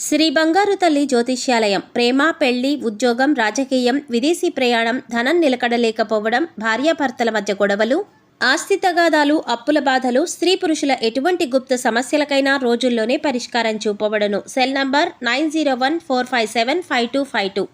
శ్రీ బంగారు తల్లి జ్యోతిష్యాలయం. ప్రేమ, పెళ్లి, ఉద్యోగం, రాజకీయం, విదేశీ ప్రయాణం, ధనం నిలకడలేకపోవడం, భార్యాభర్తల మధ్య గొడవలు, ఆస్తి తగాదాలు, అప్పుల బాధలు, స్త్రీ పురుషుల ఎటువంటి గుప్త సమస్యలకైనా రోజుల్లోనే పరిష్కారం చూపబడును. Cell number 9014575252.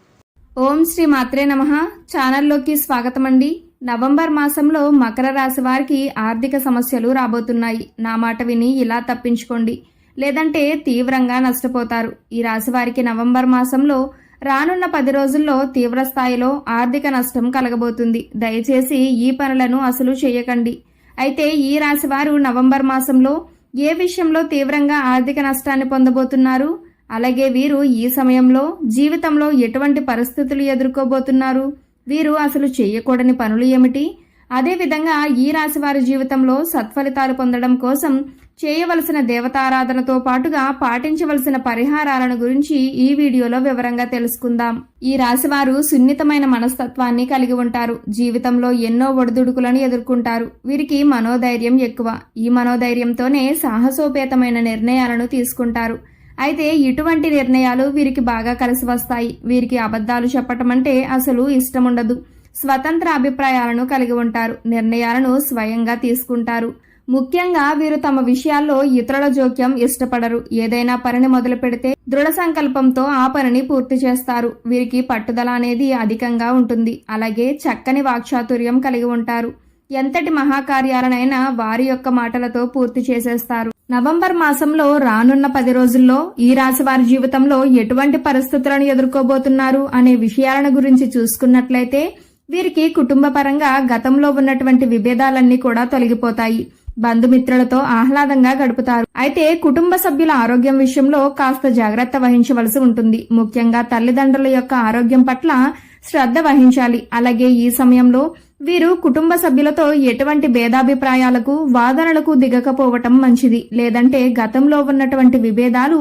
ఓం శ్రీ మాత్రే నమః. ఛానల్లోకి స్వాగతమండి. నవంబర్ మాసంలో మకర రాశి వారికి ఆర్థిక సమస్యలు రాబోతున్నాయి. నా మాట విని ఇలా తప్పించుకోండి, లేదంటే తీవ్రంగా నష్టపోతారు. ఈ రాశి వారికి నవంబర్ మాసంలో రానున్న 10 రోజుల్లో తీవ్ర స్థాయిలో ఆర్థిక నష్టం కలగబోతుంది. దయచేసి ఈ పనులను అసలు చేయకండి. అయితే ఈ రాశి వారు నవంబర్ మాసంలో ఏ విషయంలో తీవ్రంగా ఆర్థిక నష్టాన్ని పొందబోతున్నారు, అలాగే వీరు ఈ సమయంలో జీవితంలో ఎటువంటి పరిస్థితులు ఎదుర్కోబోతున్నారు, వీరు అసలు చేయకూడని పనులు ఏమిటి, అదేవిధంగా ఈ రాశి వారి జీవితంలో సత్ఫలితాలు పొందడం కోసం చేయవలసిన దేవతారాధనతో పాటుగా పాటించవలసిన పరిహారాలను గురించి ఈ వీడియోలో వివరంగా తెలుసుకుందాం. ఈ రాశివారు సున్నితమైన మనస్తత్వాన్ని కలిగి ఉంటారు. జీవితంలో ఎన్నో ఒడిదుడుకులను ఎదుర్కొంటారు. వీరికి మనోధైర్యం ఎక్కువ. ఈ మనోధైర్యంతోనే సాహసోపేతమైన నిర్ణయాలను తీసుకుంటారు. అయితే ఇటువంటి నిర్ణయాలు వీరికి బాగా కలిసి వస్తాయి. వీరికి అబద్ధాలు చెప్పటం అంటే అసలు ఇష్టముండదు. స్వతంత్ర అభిప్రాయాలను కలిగి ఉంటారు. నిర్ణయాలను స్వయంగా తీసుకుంటారు. ముఖ్యంగా వీరు తమ విషయాల్లో ఇతరుల జోక్యం ఇష్టపడరు. ఏదైనా పనిని మొదలు పెడితే దృఢ సంకల్పంతో ఆ పనిని పూర్తి చేస్తారు. వీరికి పట్టుదల అనేది అధికంగా ఉంటుంది. అలాగే చక్కని వాక్చాతుర్యం కలిగి ఉంటారు. ఎంతటి మహాకార్యాలనైనా వారి యొక్క మాటలతో పూర్తి చేసేస్తారు. నవంబర్ మాసంలో రానున్న 10 రోజుల్లో ఈ రాశి వారి జీవితంలో ఎటువంటి పరిస్థితులను ఎదుర్కోబోతున్నారు అనే విషయాలను గురించి చూసుకున్నట్లయితే వీరికి కుటుంబ పరంగా గతంలో ఉన్నటువంటి విభేదాలన్నీ కూడా తొలగిపోతాయి. బంధుమిత్రులతో ఆహ్లాదంగా గడుపుతారు. అయితే కుటుంబ సభ్యుల ఆరోగ్యం విషయంలో కాస్త జాగ్రత్త వహించవలసి ఉంటుంది. ముఖ్యంగా తల్లిదండ్రుల యొక్క ఆరోగ్యం పట్ల శ్రద్ధ వహించాలి. అలాగే ఈ సమయంలో వీరు కుటుంబ సభ్యులతో ఎటువంటి భేదాభిప్రాయాలకు, వాదనలకు దిగకపోవటం మంచిది. లేదంటే గతంలో ఉన్నటువంటి విభేదాలు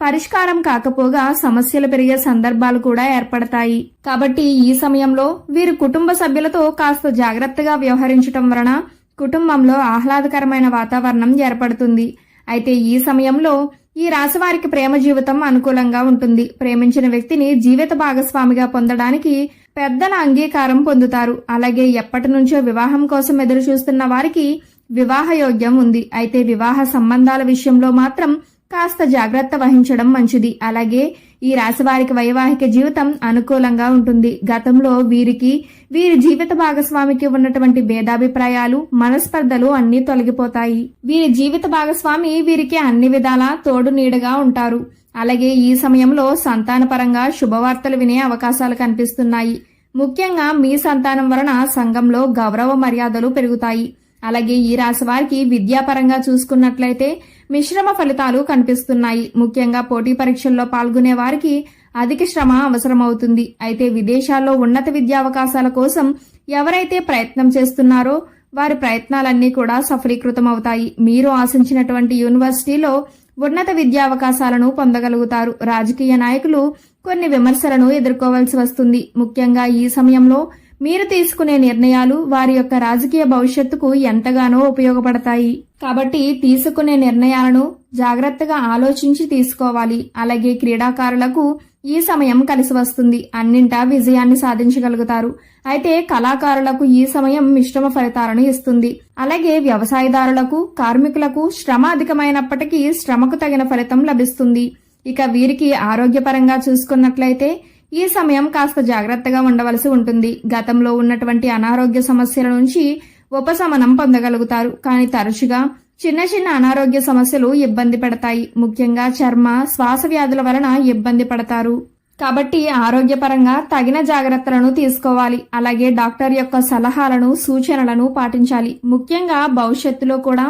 పరిష్కారం కాకపోగా సమస్యలు పెరిగే సందర్భాలు కూడా ఏర్పడతాయి. కాబట్టి ఈ సమయంలో వీరు కుటుంబ సభ్యులతో కాస్త జాగ్రత్తగా వ్యవహరించటం వలన కుటుంబంలో ఆహ్లాదకరమైన వాతావరణం ఏర్పడుతుంది. అయితే ఈ సమయంలో ఈ రాశి వారికి ప్రేమ జీవితం అనుకూలంగా ఉంటుంది. ప్రేమించిన వ్యక్తిని జీవిత భాగస్వామిగా పొందడానికి పెద్దల అంగీకారం పొందుతారు. అలాగే ఎప్పటి నుంచో వివాహం కోసం ఎదురు చూస్తున్న వారికి వివాహ యోగ్యం ఉంది. అయితే వివాహ సంబంధాల విషయంలో మాత్రం కాస్త జాగ్రత్త వహించడం మంచిది. అలాగే ఈ రాశి వారికి వైవాహిక జీవితం అనుకూలంగా ఉంటుంది. గతంలో వీరి జీవిత భాగస్వామికి ఉన్నటువంటి భేదాభిప్రాయాలు, మనస్పర్ధలు అన్నీ తొలగిపోతాయి. వీరి జీవిత భాగస్వామి వీరికి అన్ని విధాలా తోడు నీడగా ఉంటారు. అలాగే ఈ సమయంలో సంతానపరంగా శుభవార్తలు వినే అవకాశాలు కనిపిస్తున్నాయి. ముఖ్యంగా మీ సంతానం వలన సంఘంలో గౌరవ మర్యాదలు పెరుగుతాయి. అలాగే ఈ రాశి వారికి విద్యాపరంగా చూసుకున్నట్లయితే మిశ్రమ ఫలితాలు కనిపిస్తున్నాయి. ముఖ్యంగా పోటీ పరీక్షల్లో పాల్గొనే వారికి అధిక శ్రమ అవసరమవుతుంది. అయితే విదేశాల్లో ఉన్నత విద్యావకాశాల కోసం ఎవరైతే ప్రయత్నం చేస్తున్నారో వారి ప్రయత్నాలన్నీ కూడా సఫలీకృతమవుతాయి. మీరు ఆశించినటువంటి యూనివర్సిటీలో ఉన్నత విద్యావకాశాలను పొందగలుగుతారు. రాజకీయ నాయకులు కొన్ని విమర్శలను ఎదుర్కోవాల్సి వస్తుంది. ముఖ్యంగా ఈ సమయంలో మీరు తీసుకునే నిర్ణయాలు వారి యొక్క రాజకీయ భవిష్యత్తుకు ఎంతగానో ఉపయోగపడతాయి. కాబట్టి తీసుకునే నిర్ణయాలను జాగ్రత్తగా ఆలోచించి తీసుకోవాలి. అలాగే క్రీడాకారులకు ఈ సమయం కలిసి వస్తుంది. అన్నింటా విజయాన్ని సాధించగలుగుతారు. అయితే కళాకారులకు ఈ సమయం మిశ్రమ ఫలితాలను ఇస్తుంది. అలాగే వ్యవసాయదారులకు, కార్మికులకు శ్రమ అధికమైనప్పటికీ శ్రమకు తగిన ఫలితం లభిస్తుంది. ఇక వీరికి ఆరోగ్యపరంగా చూసుకున్నట్లయితే ఈ సమయం కాస్త జాగ్రత్తగా ఉండవలసి ఉంటుంది. గతంలో ఉన్నటువంటి అనారోగ్య సమస్యల నుంచి ఉపశమనం పొందగలుగుతారు. కానీ తరచుగా చిన్న చిన్న అనారోగ్య సమస్యలు ఇబ్బంది పెడతాయి. ముఖ్యంగా చర్మ, శ్వాస వ్యాధుల వలన ఇబ్బంది పడతారు. కాబట్టి ఆరోగ్యపరంగా తగిన జాగ్రత్తలను తీసుకోవాలి. అలాగే డాక్టర్ యొక్క సలహాలను, సూచనలను పాటించాలి. ముఖ్యంగా భవిష్యత్తులో కూడా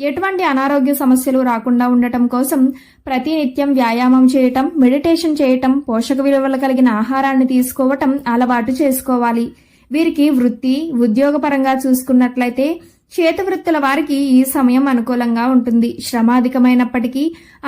ఎటువంటి అనారోగ్య సమస్యలు రాకుండా ఉండటం కోసం ప్రతినిత్యం వ్యాయామం చేయటం, మెడిటేషన్ చేయటం, పోషక విలువలు కలిగిన ఆహారాన్ని తీసుకోవటం అలవాటు చేసుకోవాలి. వీరికి వృత్తి, ఉద్యోగపరంగా చూసుకున్నట్లయితే చేతి వృత్తుల వారికి ఈ సమయం అనుకూలంగా ఉంటుంది. శ్రమ అధికమైనప్పటికీ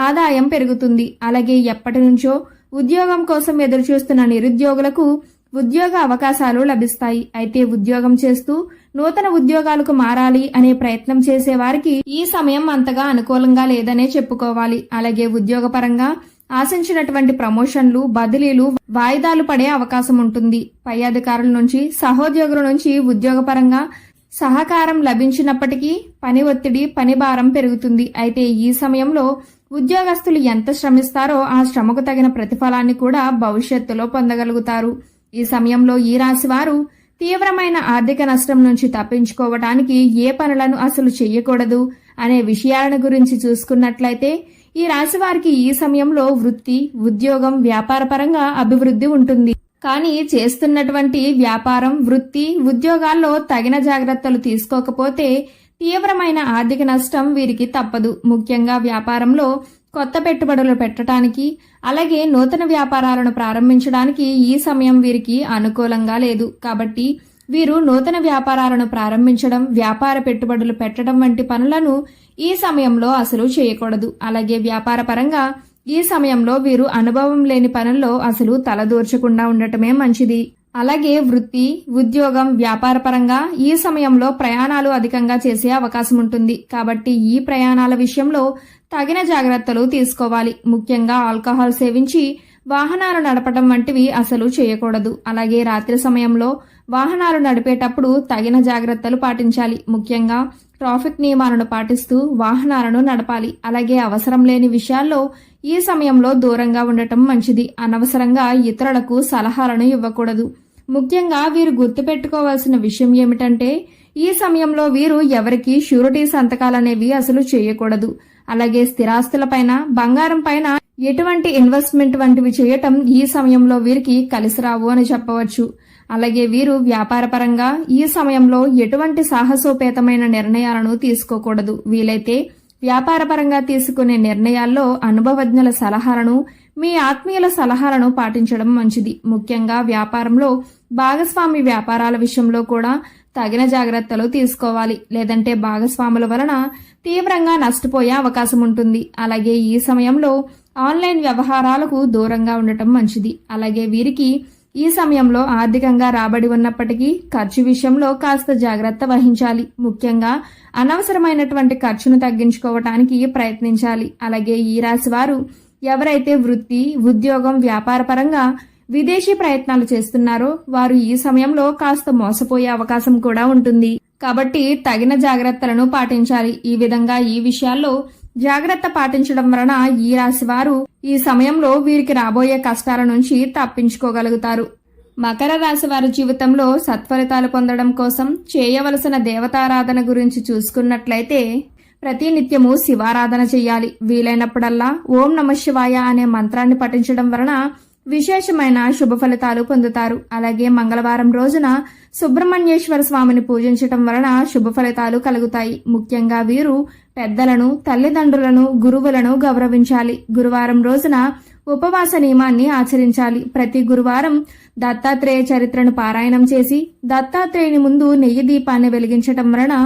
ఆదాయం పెరుగుతుంది. అలాగే ఎప్పటి నుంచో ఉద్యోగం కోసం ఎదురుచూస్తున్న నిరుద్యోగులకు ఉద్యోగ అవకాశాలు లభిస్తాయి. అయితే ఉద్యోగం చేస్తూ నూతన ఉద్యోగాలకు మారాలి అనే ప్రయత్నం చేసే వారికి ఈ సమయం అంతగా అనుకూలంగా లేదనే చెప్పుకోవాలి. అలాగే ఉద్యోగపరంగా ఆశించినటువంటి ప్రమోషన్లు, బదిలీలు వాయిదాలు పడే అవకాశం ఉంటుంది. పై అధికారుల నుంచి, సహోద్యోగుల నుంచి ఉద్యోగపరంగా సహకారం లభించినప్పటికీ పని ఒత్తిడి, పని భారం పెరుగుతుంది. అయితే ఈ సమయంలో ఉద్యోగస్తులు ఎంత శ్రమిస్తారో ఆ శ్రమకు తగిన ప్రతిఫలాన్ని కూడా భవిష్యత్తులో పొందగలుగుతారు. ఈ సమయంలో ఈ రాశి వారు తీవ్రమైన ఆర్థిక నష్టం నుంచి తప్పించుకోవడానికి ఏ పనులను అసలు చేయకూడదు అనే విషయాలను గురించి చూసుకున్నట్లయితే ఈ రాశి వారికి ఈ సమయంలో వృత్తి, ఉద్యోగం, వ్యాపారపరంగా అభివృద్ధి ఉంటుంది. కానీ చేస్తున్నటువంటి వ్యాపారం, వృత్తి, ఉద్యోగాల్లో తగిన జాగ్రత్తలు తీసుకోకపోతే తీవ్రమైన ఆర్థిక నష్టం వీరికి తప్పదు. ముఖ్యంగా వ్యాపారంలో కొత్త పెట్టుబడులు పెట్టడానికి, అలాగే నూతన వ్యాపారాలను ప్రారంభించడానికి ఈ సమయం వీరికి అనుకూలంగా లేదు. కాబట్టి వీరు నూతన వ్యాపారాలను ప్రారంభించడం, వ్యాపార పెట్టుబడులు పెట్టడం వంటి పనులను ఈ సమయంలో అసలు చేయకూడదు. అలాగే వ్యాపార పరంగా ఈ సమయంలో వీరు అనుభవం లేని పనుల్లో అసలు తలదూర్చకుండా ఉండటమే మంచిది. అలాగే వృత్తి, ఉద్యోగం, వ్యాపార పరంగా ఈ సమయంలో ప్రయాణాలు అధికంగా చేసే అవకాశం ఉంటుంది. కాబట్టి ఈ ప్రయాణాల విషయంలో తగిన జాగ్రత్తలు తీసుకోవాలి. ముఖ్యంగా ఆల్కహాల్ సేవించి వాహనాలు నడపడం వంటివి అసలు చేయకూడదు. అలాగే రాత్రి సమయంలో వాహనాలు నడిపేటప్పుడు తగిన జాగ్రత్తలు పాటించాలి. ముఖ్యంగా ట్రాఫిక్ నియమాలను పాటిస్తూ వాహనాలను నడపాలి. అలాగే అవసరం లేని విషయాల్లో ఈ సమయంలో దూరంగా ఉండటం మంచిది. అనవసరంగా ఇతరులకు సలహాలను ఇవ్వకూడదు. ముఖ్యంగా వీరు గుర్తుపెట్టుకోవాల్సిన విషయం ఏమిటంటే ఈ సమయంలో వీరు ఎవరికి షూరిటీ సంతకాలనేవి అసలు చేయకూడదు. అలాగే స్థిరాస్తులపైన, బంగారం పైన ఎటువంటి ఇన్వెస్ట్మెంట్ వంటివి చేయటం ఈ సమయంలో వీరికి కలిసి రావు అని చెప్పవచ్చు. అలాగే వీరు వ్యాపార పరంగా ఈ సమయంలో ఎటువంటి సాహసోపేతమైన నిర్ణయాలను తీసుకోకూడదు. వీలైతే వ్యాపారపరంగా తీసుకునే నిర్ణయాల్లో అనుభవజ్ఞుల సలహాలను, మీ ఆత్మీయుల సలహాలను పాటించడం మంచిది. ముఖ్యంగా వ్యాపారంలో భాగస్వామి వ్యాపారాల విషయంలో కూడా తగిన జాగ్రత్తలు తీసుకోవాలి. లేదంటే భాగస్వాముల వలన తీవ్రంగా నష్టపోయే అవకాశం ఉంటుంది. అలాగే ఈ సమయంలో ఆన్లైన్ వ్యవహారాలకు దూరంగా ఉండటం మంచిది. అలాగే వీరికి ఈ సమయంలో ఆర్థికంగా రాబడి ఉన్నప్పటికీ ఖర్చు విషయంలో కాస్త జాగ్రత్త వహించాలి. ముఖ్యంగా అనవసరమైనటువంటి ఖర్చును తగ్గించుకోవటానికి ప్రయత్నించాలి. అలాగే ఈ రాశి వారు ఎవరైతే వృత్తి, ఉద్యోగం, వ్యాపార పరంగా విదేశీ ప్రయత్నాలు చేస్తున్నారో వారు ఈ సమయంలో కాస్త మోసపోయే అవకాశం కూడా ఉంటుంది. కాబట్టి తగిన జాగ్రత్తలను పాటించాలి. ఈ విధంగా ఈ విషయాల్లో జాగ్రత్త పాటించడం వలన ఈ రాశి వారు ఈ సమయంలో వీరికి రాబోయే కష్టాల నుంచి తప్పించుకోగలుగుతారు. మకర రాశి వారి జీవితంలో సత్ఫలితాలు పొందడం కోసం చేయవలసిన దేవతారాధన గురించి చూసుకున్నట్లయితే ప్రతి నిత్యము శివారాధన చెయ్యాలి. వీలైనప్పుడల్లా ఓం నమః శివాయ అనే మంత్రాన్ని పఠించడం వలన విశేషమైన శుభ ఫలితాలు పొందుతారు. అలాగే మంగళవారం రోజున సుబ్రహ్మణ్యేశ్వర స్వామిని పూజించటం వలన శుభ ఫలితాలు కలుగుతాయి. ముఖ్యంగా వీరు పెద్దలను, తల్లిదండ్రులను, గురువులను గౌరవించాలి. గురువారం రోజున ఉపవాస నియమాన్ని ఆచరించాలి. ప్రతి గురువారం దత్తాత్రేయ చరిత్రను పారాయణం చేసి దత్తాత్రేయుని ముందు నెయ్యి దీపాన్ని వెలిగించటం వలన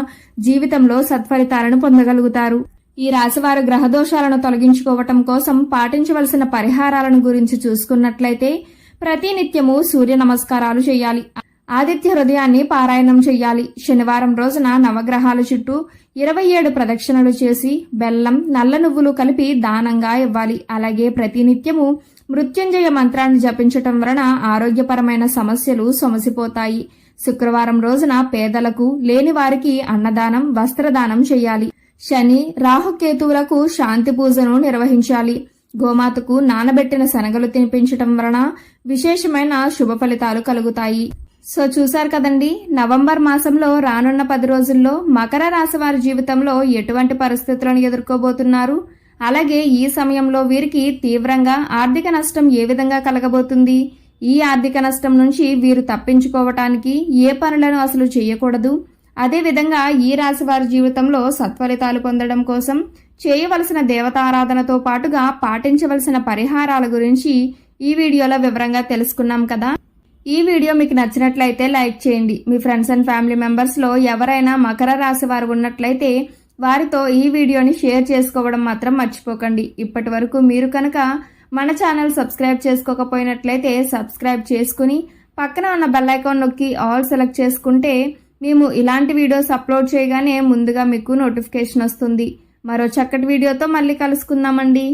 జీవితంలో సత్ఫలితాలను పొందగలుగుతారు. ఈ రాశివారు గ్రహదోషాలను తొలగించుకోవటం కోసం పాటించవలసిన పరిహారాలను గురించి చూసుకున్నట్లయితే ప్రతి నిత్యము సూర్య నమస్కారాలు చేయాలి. ఆదిత్య హృదయాన్ని పారాయణం చెయ్యాలి. శనివారం రోజున నవగ్రహాల చుట్టూ 27 ప్రదక్షిణలు చేసి బెల్లం, నల్ల నువ్వులు కలిపి దానంగా ఇవ్వాలి. అలాగే ప్రతి నిత్యము మృత్యుంజయ మంత్రాన్ని జపించటం వలన ఆరోగ్యపరమైన సమస్యలు సొమసిపోతాయి. శుక్రవారం రోజున పేదలకు, లేని వారికి అన్నదానం, వస్త్రదానం చేయాలి. శని, రాహుకేతువులకు శాంతి పూజను నిర్వహించాలి. గోమాతకు నానబెట్టిన శనగలు తినిపించటం వలన విశేషమైన శుభ ఫలితాలు కలుగుతాయి. సో చూశారు కదండి, నవంబర్ మాసంలో రానున్న 10 రోజుల్లో మకర రాశి వారి జీవితంలో ఎటువంటి పరిస్థితులను ఎదుర్కోబోతున్నారు, అలాగే ఈ సమయంలో వీరికి తీవ్రంగా ఆర్థిక నష్టం ఏ విధంగా కలగబోతుంది, ఈ ఆర్థిక నష్టం నుంచి వీరు తప్పించుకోవటానికి ఏ పనులను అసలు చేయకూడదు, అదేవిధంగా ఈ రాశి వారి జీవితంలో సత్ఫలితాలు పొందడం కోసం చేయవలసిన దేవతారాధనతో పాటుగా పాటించవలసిన పరిహారాల గురించి ఈ వీడియోలో వివరంగా తెలుసుకున్నాం కదా. ఈ వీడియో మీకు నచ్చినట్లయితే లైక్ చేయండి. మీ ఫ్రెండ్స్ అండ్ ఫ్యామిలీ మెంబర్స్లో ఎవరైనా మకర రాశి వారు ఉన్నట్లయితే వారితో ఈ వీడియోని షేర్ చేసుకోవడం మాత్రం మర్చిపోకండి. ఇప్పటి వరకు మీరు కనుక మన ఛానల్ సబ్స్క్రైబ్ చేసుకోకపోయినట్లయితే సబ్స్క్రైబ్ చేసుకుని పక్కన ఉన్న బెల్ ఐకాన్ నొక్కి ఆల్ సెలెక్ట్ చేసుకుంటే మేము ఇలాంటి వీడియోస్ అప్లోడ్ చేయగానే ముందుగా మీకు నోటిఫికేషన్ వస్తుంది. మరో చక్కటి వీడియోతో మళ్ళీ కలుసుకుందామండి.